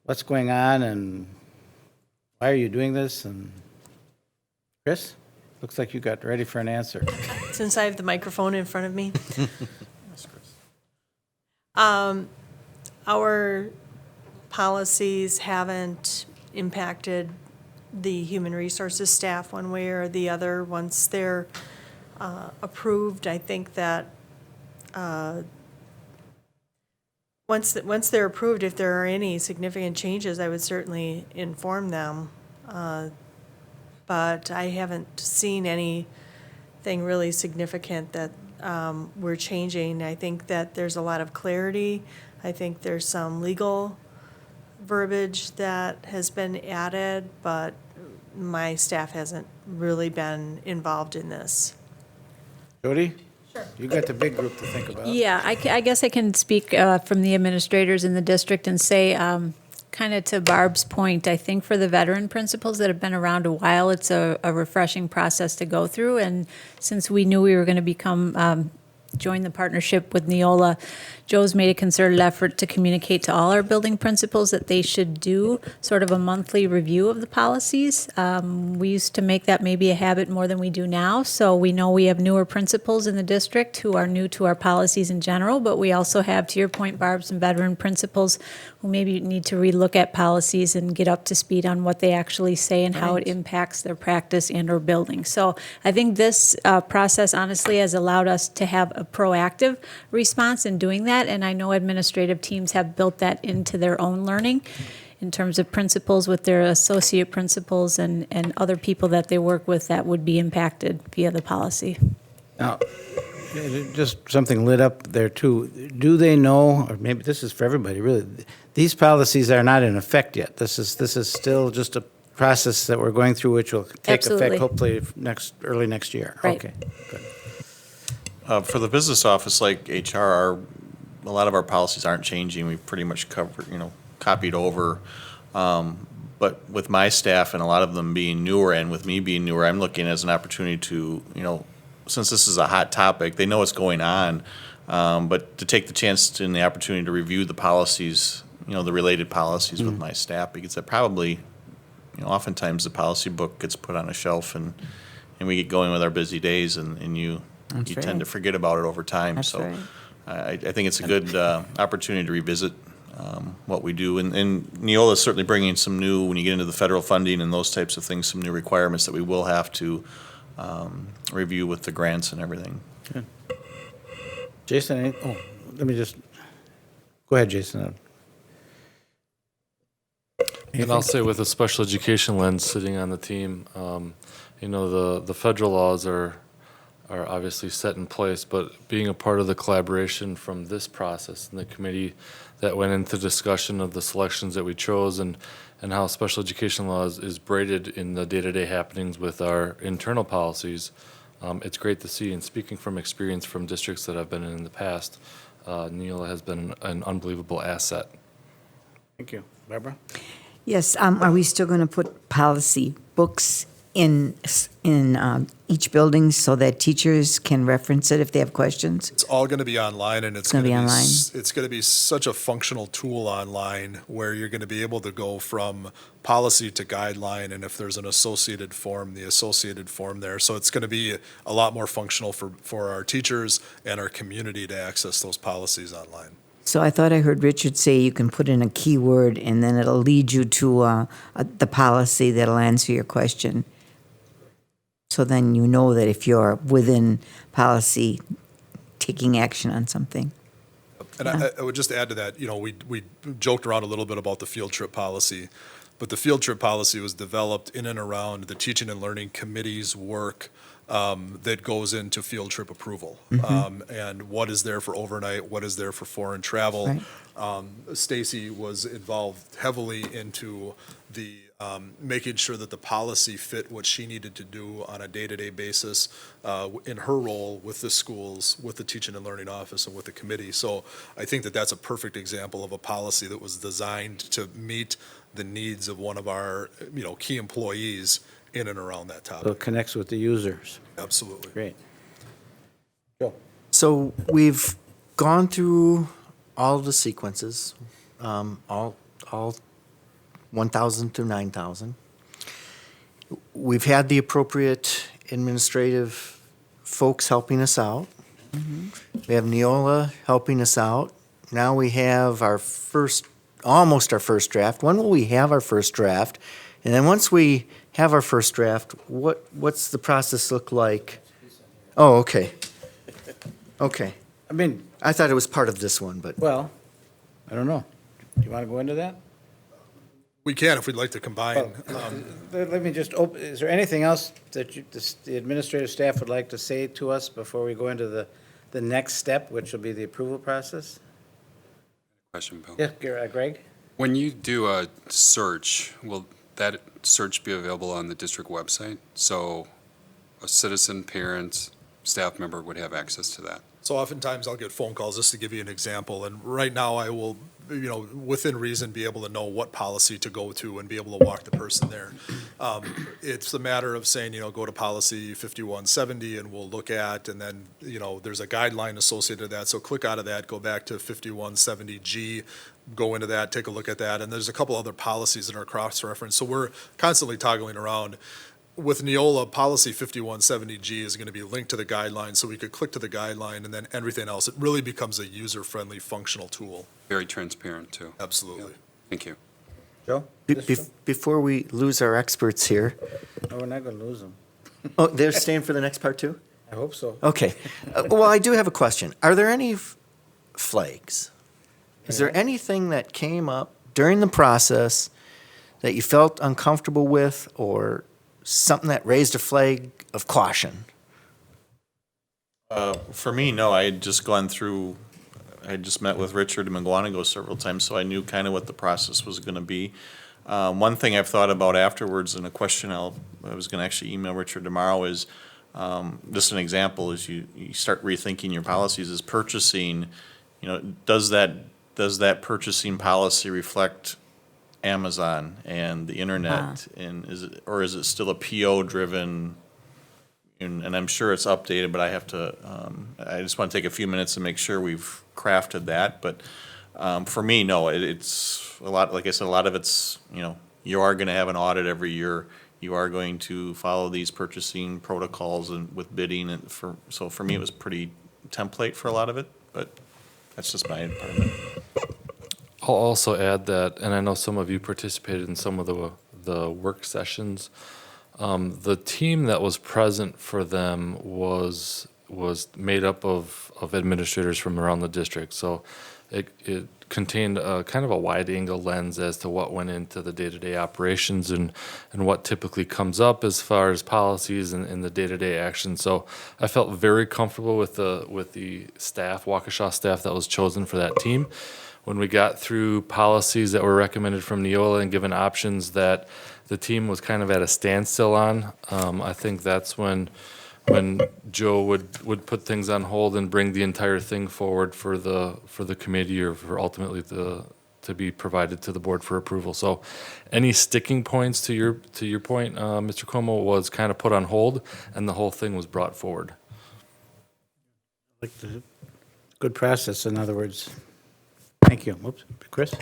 what's going on and why are you doing this? And Chris, looks like you got ready for an answer. Since I have the microphone in front of me. Our policies haven't impacted the human resources staff one way or the other. Once they're approved, I think that once they're approved, if there are any significant changes, I would certainly inform them. But I haven't seen anything really significant that we're changing. I think that there's a lot of clarity. I think there's some legal verbiage that has been added, but my staff hasn't really been involved in this. Jody? Sure. You got the big group to think about. Yeah, I guess I can speak from the administrators in the district and say, kind of to Barb's point, I think for the veteran principals that have been around a while, it's a refreshing process to go through. And since we knew we were going to join the partnership with NEOLA, Joe's made a concerted effort to communicate to all our building principals that they should do sort of a monthly review of the policies. We used to make that maybe a habit more than we do now. So we know we have newer principals in the district who are new to our policies in general, but we also have, to your point, Barb, some veteran principals who maybe need to relook at policies and get up to speed on what they actually say and how it impacts their practice and or building. So I think this process honestly has allowed us to have a proactive response in doing that. And I know administrative teams have built that into their own learning in terms of principals with their associate principals and other people that they work with that would be impacted via the policy. Now, just something lit up there too. Do they know, or maybe this is for everybody really, these policies are not in effect yet. This is still just a process that we're going through, which will take Absolutely. effect hopefully early next year. Right. Okay, good. For the business office, like HR, a lot of our policies aren't changing. We've pretty much copied over. But with my staff and a lot of them being newer, and with me being newer, I'm looking as an opportunity to, since this is a hot topic, they know what's going on, but to take the chance and the opportunity to review the policies, the related policies with my staff, because that probably, oftentimes the policy book gets put on a shelf and we get going with our busy days and you That's tend to forget about it over time. That's So right. I think it's a good opportunity to revisit what we do. And NEOLA is certainly bringing some new, when you get into the federal funding and those types of things, some new requirements that we will have to review with the grants and everything. Good. Jason, let me just, go ahead, Jason. And I'll say with a special education lens sitting on the team, the federal laws are obviously set in place, but being a part of the collaboration from this process and the committee that went into discussion of the selections that we chose and how special education laws is braided in the day-to-day happenings with our internal policies, it's great to see. And speaking from experience from districts that I've been in the past, NEOLA has been an unbelievable asset. Thank you. Barbara? Yes, are we still going to put policy books in each building so that teachers can reference it if they have questions? It's all going to be online, and it's gonna going to be online. It's going to be such a functional tool online where you're going to be able to go from policy to guideline, and if there's an associated form, the associated form there. So it's going to be a lot more functional for our teachers and our community to access those policies online. So I thought I heard Richard say you can put in a keyword and then it'll lead you to the policy that'll answer your question. So then you know that if you're within policy, taking action on something. And I would just add to that, we joked around a little bit about the field trip policy, but the field trip policy was developed in and around the teaching and learning committee's work that goes into field trip approval. And what is there for overnight, what is there for foreign travel. Right. Stacy was involved heavily into the making sure that the policy fit what she needed to do on a day-to-day basis in her role with the schools, with the teaching and learning office, and with the committee. So I think that that's a perfect example of a policy that was designed to meet the needs of one of our, key employees in and around that So it topic. connects with the users. Absolutely. Great. Joe? So we've gone through all of the sequences, all 1,000 through 9,000. We've had the appropriate administrative folks helping us out. We have NEOLA helping us out. Now we have almost our first draft. When will we have our first draft? And then once we have our first draft, what's the process look like? Oh, okay. Okay. I mean, I thought it was part of this one, but well, I don't know. Do you want to go into that? We can if we'd like to combine. Let me just open, is there anything else that the administrative staff would like to say to us before we go into the next step, which will be the approval process? Question, Bill. Yeah, Greg? When you do a search, will that search be available on the district website? So a citizen, parent, staff member would have access to that? So oftentimes I'll get phone calls, just to give you an example, and right now I will, within reason, be able to know what policy to go to and be able to walk the person there. It's a matter of saying, go to policy 5170 and we'll look at, and then, there's a guideline associated with that. So click out of that, go back to 5170G, go into that, take a look at that. And there's a couple other policies that are cross-referenced. So we're constantly toggling around. With NEOLA, policy 5170G is going to be linked to the guideline, so we could click to the guideline and then everything else. It really becomes a user-friendly, functional tool. Very transparent, too. Absolutely. Thank you. Joe? before we lose our experts here, No, we're not going to lose them. oh, they're staying for the next part too? I hope so. Okay. Well, I do have a question. Are there any flags? Is there anything that came up during the process that you felt uncomfortable with, or something that raised a flag of caution? For me, no, I had just gone through, I had just met with Richard and McGuanago several times, so I knew kind of what the process was going to be. One thing I've thought about afterwards, and a question I was going to actually email Richard tomorrow is, just an example, is you start rethinking your policies, is purchasing, does that purchasing policy reflect Amazon and the internet? And is it still a PO-driven? And I'm sure it's updated, but I have to, I just want to take a few minutes to make sure we've crafted that. But for me, no, it's a lot, like I said, a lot of it's, you are going to have an audit every year. You are going to follow these purchasing protocols and with bidding. And so for me, it was pretty template for a lot of it, but that's just my part of it. I'll also add that, and I know some of you participated in some of the work sessions. The team that was present for them was made up of administrators from around the district. So it contained a kind of a wide angle lens as to what went into the day-to-day operations and what typically comes up as far as policies and the day-to-day action. So I felt very comfortable with the staff, Waukesha staff that was chosen for that team. When we got through policies that were recommended from NEOLA and given options that the team was kind of at a standstill on, I think that's when Joe would put things on hold and bring the entire thing forward for the committee or for ultimately to be provided to the board for approval. So any sticking points to your point, Mr. Como, was kind of put on hold and the whole thing was brought forward. Like the good process, in other words. Thank you. Whoops, Chris?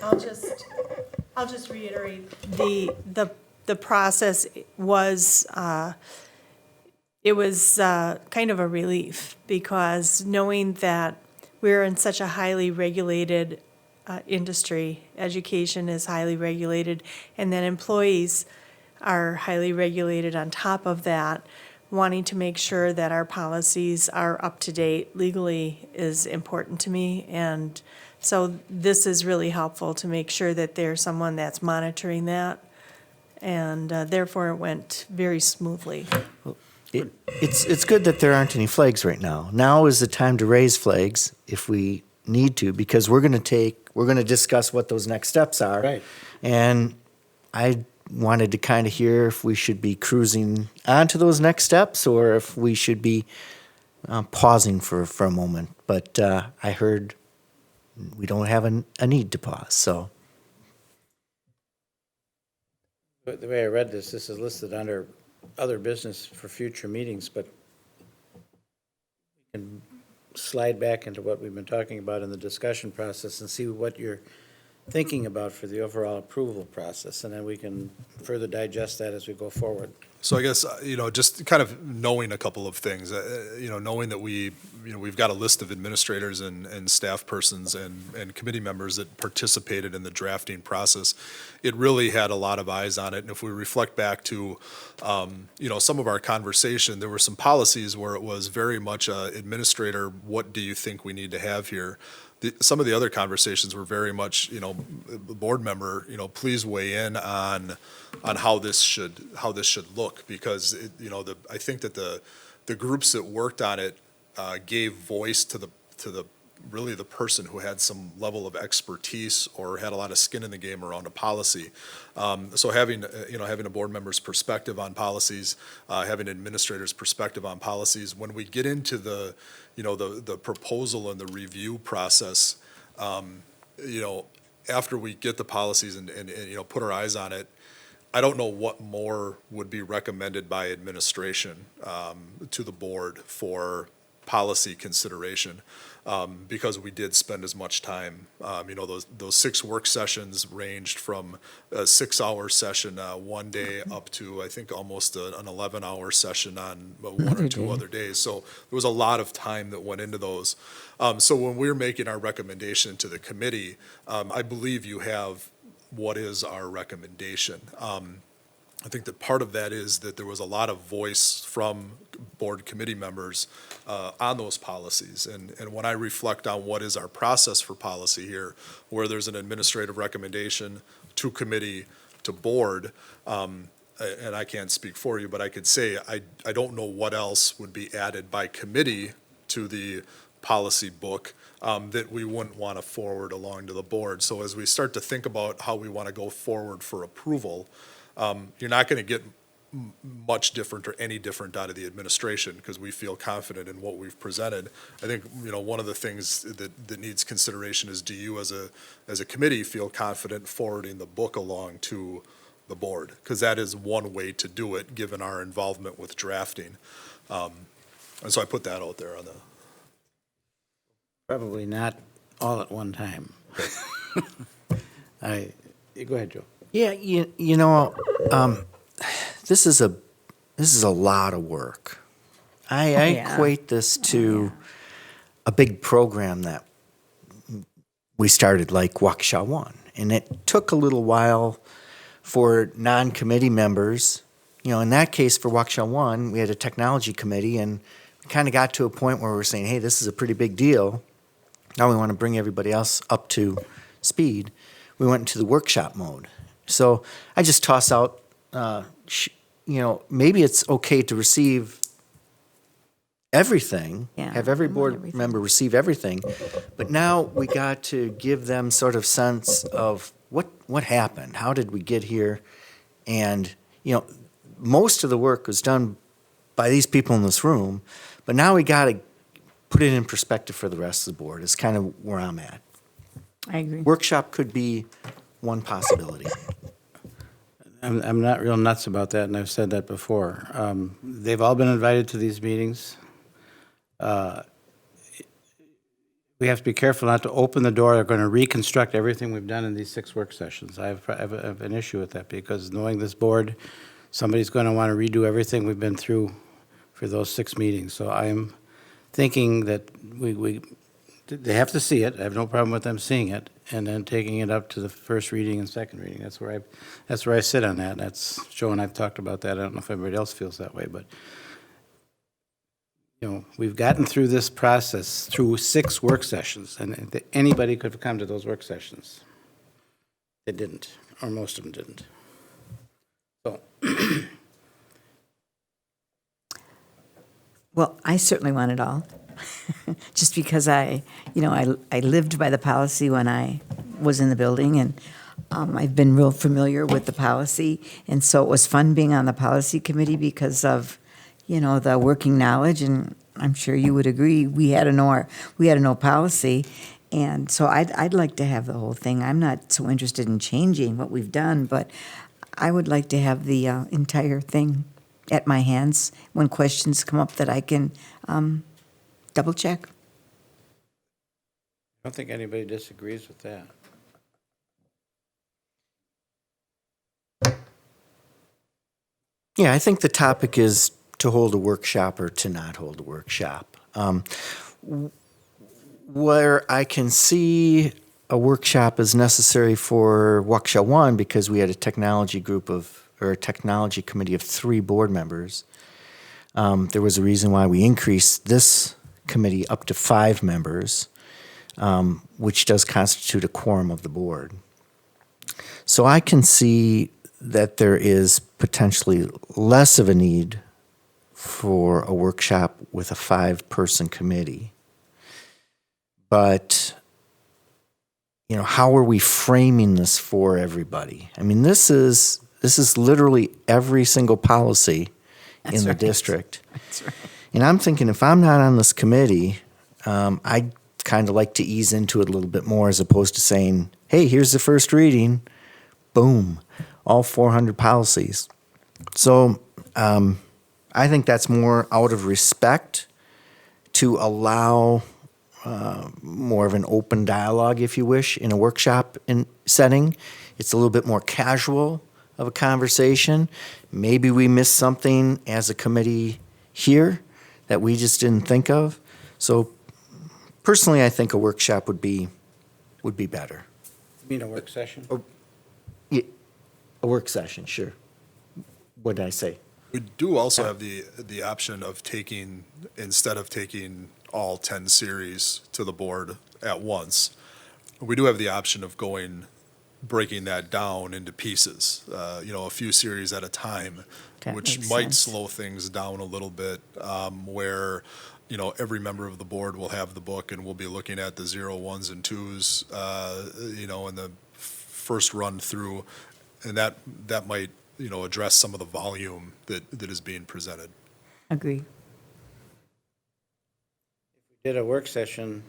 I'll just reiterate, the process was, it was kind of a relief, because knowing that we're in such a highly regulated industry, education is highly regulated, and then employees are highly regulated on top of that, wanting to make sure that our policies are up to date legally is important to me. And so this is really helpful to make sure that there's someone that's monitoring that. And therefore, it went very smoothly. It's good that there aren't any flags right now. Now is the time to raise flags if we need to, because we're going to discuss what those next steps are. Right. And I wanted to kind of hear if we should be cruising on to those next steps or if we should be pausing for a moment. But I heard we don't have a need to pause, so. But the way I read this is listed under other business for future meetings, but we can slide back into what we've been talking about in the discussion process and see what you're thinking about for the overall approval process, and then we can further digest that as we go forward. So I guess, just kind of knowing a couple of things, knowing that we've got a list of administrators and staff persons and committee members that participated in the drafting process, it really had a lot of eyes on it. And if we reflect back to, some of our conversation, there were some policies where it was very much administrator, what do you think we need to have here? Some of the other conversations were very much, the board member, please weigh in on how this should look, because I think that the groups that worked on it gave voice to the really the person who had some level of expertise or had a lot of skin in the game around a policy. So having a board member's perspective on policies, having an administrator's perspective on policies, when we get into the proposal and the review process, after we get the policies and put our eyes on it, I don't know what more would be recommended by administration to the board for policy consideration, because we did spend as much time. Those 6 work sessions ranged from a 6-hour session one day up to, I think, almost an 11-hour session on one or two other days. So there was a lot of time that went into those. So when we're making our recommendation to the committee, I believe you have what is our recommendation. I think that part of that is that there was a lot of voice from board committee members on those policies. And when I reflect on what is our process for policy here, where there's an administrative recommendation to committee to board, and I can't speak for you, but I could say I don't know what else would be added by committee to the policy book that we wouldn't want to forward along to the board. So as we start to think about how we want to go forward for approval, you're not going to get much different or any different out of the administration, because we feel confident in what we've presented. I think, one of the things that needs consideration is, do you as a committee feel confident forwarding the book along to the board? Because that is one way to do it, given our involvement with drafting. And so I put that out there on the. Probably not all at one time. Go ahead, Joe. Yeah, this is a lot of work. I equate this to a big program that we started, like Waukesha 1, and it took a little while for non-committee members. In that case, for Waukesha 1, we had a technology committee, and we kind of got to a point where we were saying, hey, this is a pretty big deal. Now we want to bring everybody else up to speed. We went into the workshop mode. So I just toss out, maybe it's okay to receive everything, have every board member receive everything, but now we got to give them sort of sense of what happened, how did we get here, and most of the work was done by these people in this room, but now we got to put it in perspective for the rest of the board. It's kind of where I'm at. I agree. Workshop could be one possibility. I'm not real nuts about that, and I've said that before. They've all been invited to these meetings. We have to be careful not to open the door. They're going to reconstruct everything we've done in these 6 work sessions. I have an issue with that, because knowing this board, somebody's going to want to redo everything we've been through for those 6 meetings. So I'm thinking that they have to see it. I have no problem with them seeing it, and then taking it up to the first reading and second reading. That's where I sit on that. That's Joe and I've talked about that. I don't know if everybody else feels that way, but you know, we've gotten through this process through 6 work sessions, and that anybody could have come to those work sessions. They didn't, or most of them didn't. So, Well, I certainly want it all, just because I lived by the policy when I was in the building, and I've been real familiar with the policy, and so it was fun being on the policy committee because of, the working knowledge, and I'm sure you would agree, we had to know policy, and so I'd like to have the whole thing. I'm not so interested in changing what we've done, but I would like to have the entire thing at my hands when questions come up that I can double check. I don't think anybody disagrees with that. Yeah, I think the topic is to hold a workshop or to not hold a workshop. Where I can see a workshop is necessary for Waukesha 1 because we had a technology committee of 3 board members. There was a reason why we increased this committee up to 5 members, which does constitute a quorum of the board. So I can see that there is potentially less of a need for a workshop with a 5-person committee. But, how are we framing this for everybody? I mean, this is literally every single policy in the district. That's right. And I'm thinking if I'm not on this committee, I'd kind of like to ease into it a little bit more as opposed to saying, hey, here's the first reading, boom, all 400 policies. So I think that's more out of respect to allow more of an open dialogue, if you wish, in a workshop setting. It's a little bit more casual of a conversation. Maybe we missed something as a committee here that we just didn't think of. So personally, I think a workshop would be better. You mean a work session? Yeah, a work session, sure. What did I say? We do also have the option of instead of taking all 10 series to the board at once, we do have the option of breaking that down into pieces, a few series at a time, That which makes might sense. slow things down a little bit, where, every member of the board will have the book and we'll be looking at the 0, 1s, and 2s, in the first run through, and that might, address some of the volume that is being presented. Agree. Did a work session.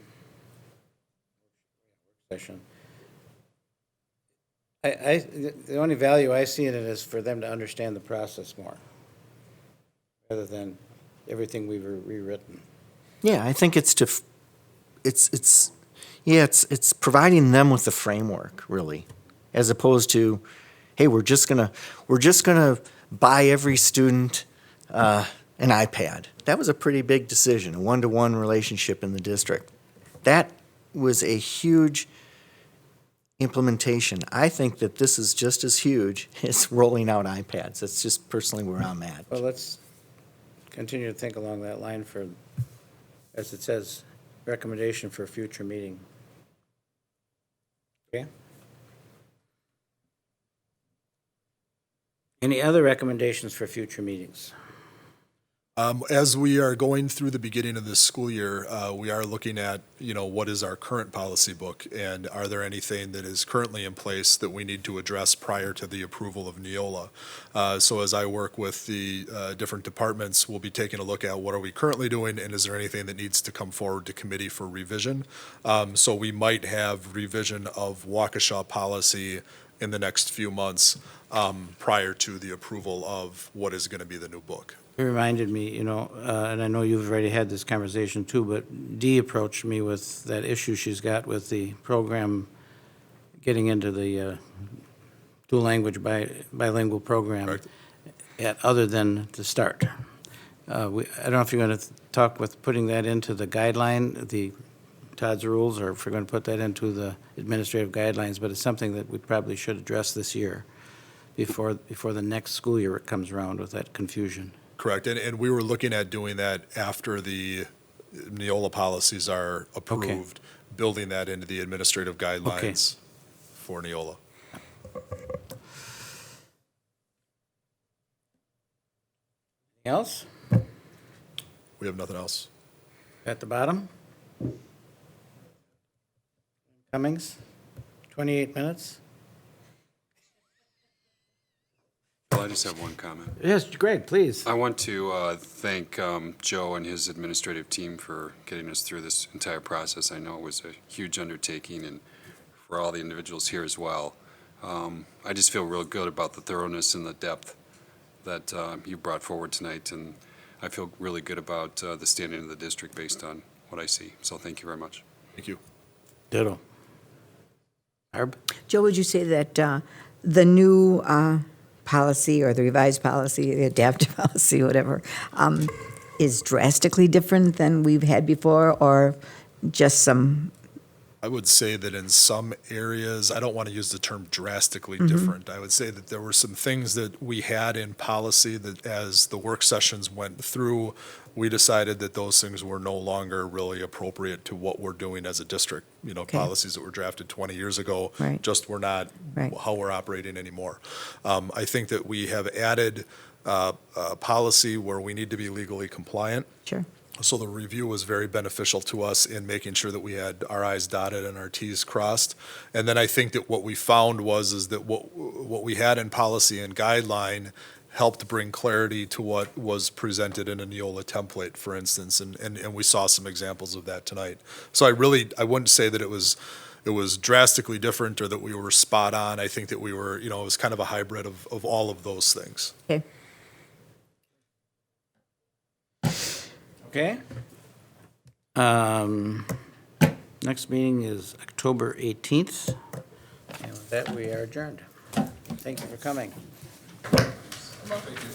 The only value I see in it is for them to understand the process more, rather than everything we've rewritten. Yeah, I think it's providing them with the framework, really, as opposed to, hey, we're just gonna buy every student an iPad. That was a pretty big decision, a 1-to-1 relationship in the district. That was a huge implementation. I think that this is just as huge as rolling out iPads. That's just personally where I'm at. Well, let's continue to think along that line for, as it says, recommendation for a future meeting. Okay? Any other recommendations for future meetings? As we are going through the beginning of this school year, we are looking at, what is our current policy book, and are there anything that is currently in place that we need to address prior to the approval of NEOLA? So as I work with the different departments, we'll be taking a look at what are we currently doing, and is there anything that needs to come forward to committee for revision? So we might have revision of Waukesha policy in the next few months prior to the approval of what is going to be the new book. It reminded me, and I know you've already had this conversation too, but Dee approached me with that issue she's got with the program, getting into the dual language bilingual program, Correct. other than the start. I don't know if you're going to talk with putting that into the guideline, the Todd's rules, or if we're going to put that into the administrative guidelines, but it's something that we probably should address this year before the next school year comes around with that confusion. Correct, and we were looking at doing that after the NEOLA policies are approved, building that into the administrative guidelines for NEOLA. Anything else? We have nothing else. At the bottom? Cummings, 28 minutes? Well, I just have one comment. Yes, Greg, please. I want to thank Joe and his administrative team for getting us through this entire process. I know it was a huge undertaking, and for all the individuals here as well. I just feel real good about the thoroughness and the depth that you brought forward tonight, and I feel really good about the standing of the district based on what I see. So thank you very much. Thank you. Ditto. Barb? Joe, would you say that the new policy or the revised policy, the adaptive policy, whatever, is drastically different than we've had before, or just some? I would say that in some areas, I don't want to use the term drastically different. I would say that there were some things that we had in policy that as the work sessions went through, we decided that those things were no longer really appropriate to what we're doing as a district. You know, policies that were drafted 20 years ago just were not how we're operating anymore. I think that we have added a policy where we need to be legally compliant. Sure. So the review was very beneficial to us in making sure that we had our I's dotted and our T's crossed. And then I think that what we found is that what we had in policy and guideline helped bring clarity to what was presented in a NEOLA template, for instance, and we saw some examples of that tonight. So I wouldn't say that it was drastically different or that we were spot on. I think that we were, it was kind of a hybrid of all of those things. Okay. Okay. Next meeting is October 18th, and with that, we are adjourned. Thank you for coming. Thank you.